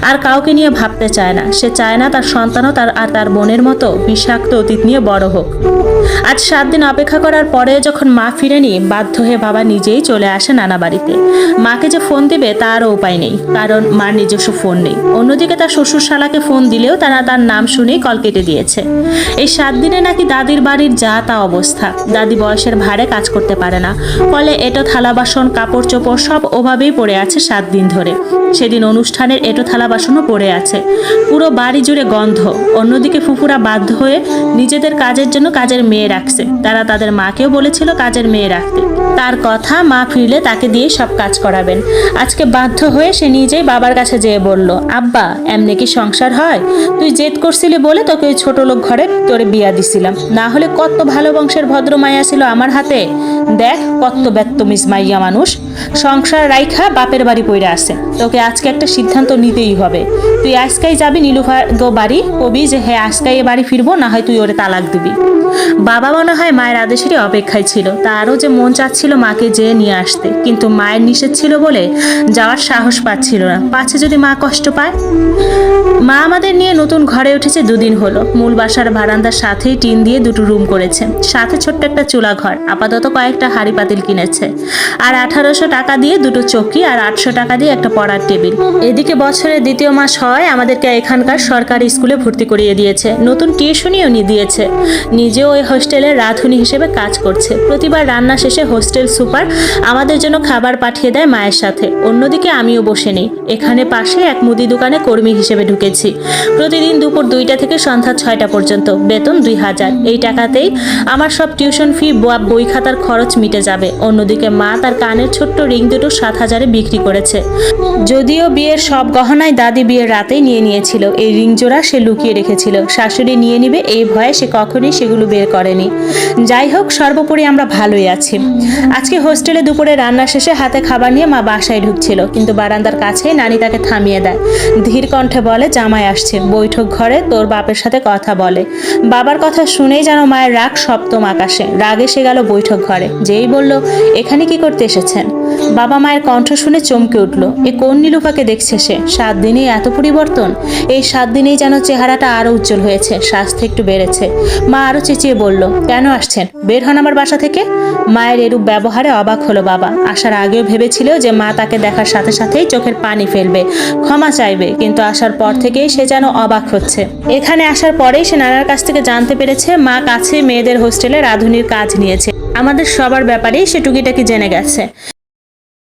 আর কাউকে নিয়ে ভাবতে চায় না। সে চায় না তার সন্তানও তার বোনের মতো বিষাক্ত অতীত নিয়ে বড় হোক। আজ 7 দিন অপেক্ষা করার পরে যখন মা ফিরেনি, বাধ্য হয়ে বাবা নিজেই চলে আসে নানা বাড়িতে। মাকে যে ফোন দিবে তারও উপায় নেই, কারণ মার নিজস্ব ফোন নেই। অন্যদিকে তার শ্বশুর শালাকে ফোন দিলেও তারা তার নাম শুনেই কল কেটে দিয়েছে। এই 7 দিনে নাকি দাদির বাড়ির যা তা অবস্থা। দাদি বয়সের ভারে কাজ করতে পারে না, ফলে এটো থালা বাসন কাপড় চোপড় সব ওভাবেই পড়ে আছে 7 দিন ধরে। সেদিন অনুষ্ঠানের এটো থালা বাসনও পড়ে আছে, পুরো বাড়ি জুড়ে গন্ধ। অন্যদিকে ফুফুরা বাধ্য হয়ে নিজেদের কাজের জন্য কাজের মেয়ে রাখছে। তারা তাদের মাকেও বলেছিল কাজের মেয়ে রাখতে। তার কথা, মা ফিরলে তাকে দিয়ে সব কাজ করাবেন। আজকে বাধ্য হয়ে সে নিজেই বাবার কাছে যেয়ে বলল, আব্বা এমনি কি সংসার হয়? তুই জেদ করছিলি বলে তোকে ওই ছোট লোক ঘরে তোরে বিয়া দিছিলাম, না হলে কত ভালো বংশের ভদ্র মাইয়া ছিল আমার হাতে। দেখ কত ব্যক্তমিজ মাইয়া মানুষ, সংসার রাইখা বাপের বাড়ি পইরা আছে। তোকে আজকে একটা সিদ্ধান্ত নিতেই হবে। তুই আজকাই যাবি নীলুফার গো বাড়ি, কবি যে হ্যাঁ আজকাই এ বাড়ি ফিরবো, না হয় তুই ওরে তালাক দিবি। বাবা মনে হয় মায়ের আদেশেরই অপেক্ষায় ছিল। তারও যে মন চাচ্ছিল মাকে যেয়ে নিয়ে আসতে, কিন্তু মায়ের নিষেধ ছিল বলে যাওয়ার সাহস পাচ্ছিল না, পাছে যদি মা কষ্ট পায়। মা আমাদের নিয়ে নতুন ঘরে উঠেছে 2 দিন হলো। মূল বাসার বারান্দার সাথেই টিন দিয়ে 2টো রুম করেছে, সাথে ছোট্ট একটা চুলা ঘর। আপাতত কয়েকটা হাঁড়ি পাতিল কিনেছে, আর 1800 টাকা দিয়ে 2টো চৌকি আর 800 টাকা দিয়ে একটা পড়ার টেবিল। এদিকে বছরের 2য় মাস হয় আমাদেরকে এখানকার সরকারি স্কুলে ভর্তি করিয়ে দিয়েছে, নতুন টিউশনিও নিয়ে দিয়েছে। নিজেও ওই হোস্টেলের রাঁধুনি হিসেবে কাজ করছে। প্রতিবার রান্না শেষে হোস্টেল সুপার আমাদের জন্য খাবার পাঠিয়ে দেয় মায়ের সাথে। অন্যদিকে আমিও বসে নেই, এখানে পাশে এক মুদি দোকানে কর্মী হিসেবে ঢুকেছি। প্রতিদিন দুপুর 2টা থেকে সন্ধ্যা 6টা পর্যন্ত, বেতন 2000। এই টাকাতেই আমার সব টিউশন ফি, বই খাতার খরচ মিটে যাবে। অন্যদিকে মা তার কানের ছোট্ট রিং দুটো 7000-এ বিক্রি করেছে। যদিও বিয়ের সব গহনায় দাদি বিয়ের রাতেই নিয়ে নিয়েছিল, এই রিং জোড়া সে লুকিয়ে রেখেছিল। শাশুড়ি নিয়ে নিবে এই ভয়ে সে কখনোই সেগুলো বের করেনি। যাই হোক, সর্বোপরি আমরা ভালোই আছি। আজকে হোস্টেলে দুপুরে রান্না শেষে হাতে খাবার নিয়ে মা বাসায় ঢুকছিল, কিন্তু বারান্দার কাছেই নানি তাকে থামিয়ে দেয়। ধীর কণ্ঠে বলে, জামাই আসছে, বৈঠক ঘরে তোর বাপের সাথে কথা বলে। বাবার কথা শুনেই যেন মায়ের রাগ সপ্তম আকাশে। রাগ এসে গেল বৈঠক ঘরে। যেই বলল, এখানে কি করতে এসেছেন? বাবা মায়ের কণ্ঠ শুনে চমকে উঠল। এ কোন নীলুফাকে দেখছে সে? 7 দিনেই এত পরিবর্তন? এই 7 দিনেই যেন চেহারাটা আরো উজ্জ্বল হয়েছে, স্বাস্থ্য একটু বেড়েছে। মা আরো চেঁচিয়ে বলল, কেন আসছেন? বের হন আমার বাসা থেকে। মায়ের এরূপ ব্যবহারে অবাক হলো বাবা। আসার আগেও ভেবেছিল যে মা তাকে দেখার সাথে সাথেই চোখের পানি ফেলবে, ক্ষমা চাইবে, কিন্তু আসার পর থেকেই সে যেন অবাক হচ্ছে। এখানে আসার পরেই সে নানার কাছ থেকে জানতে পেরেছে মা কাছে মেয়েদের হোস্টেলে রাঁধুনির কাজ নিয়েছে। আমাদের সবার ব্যাপারেই সে টুকিটাকি জেনে গেছে।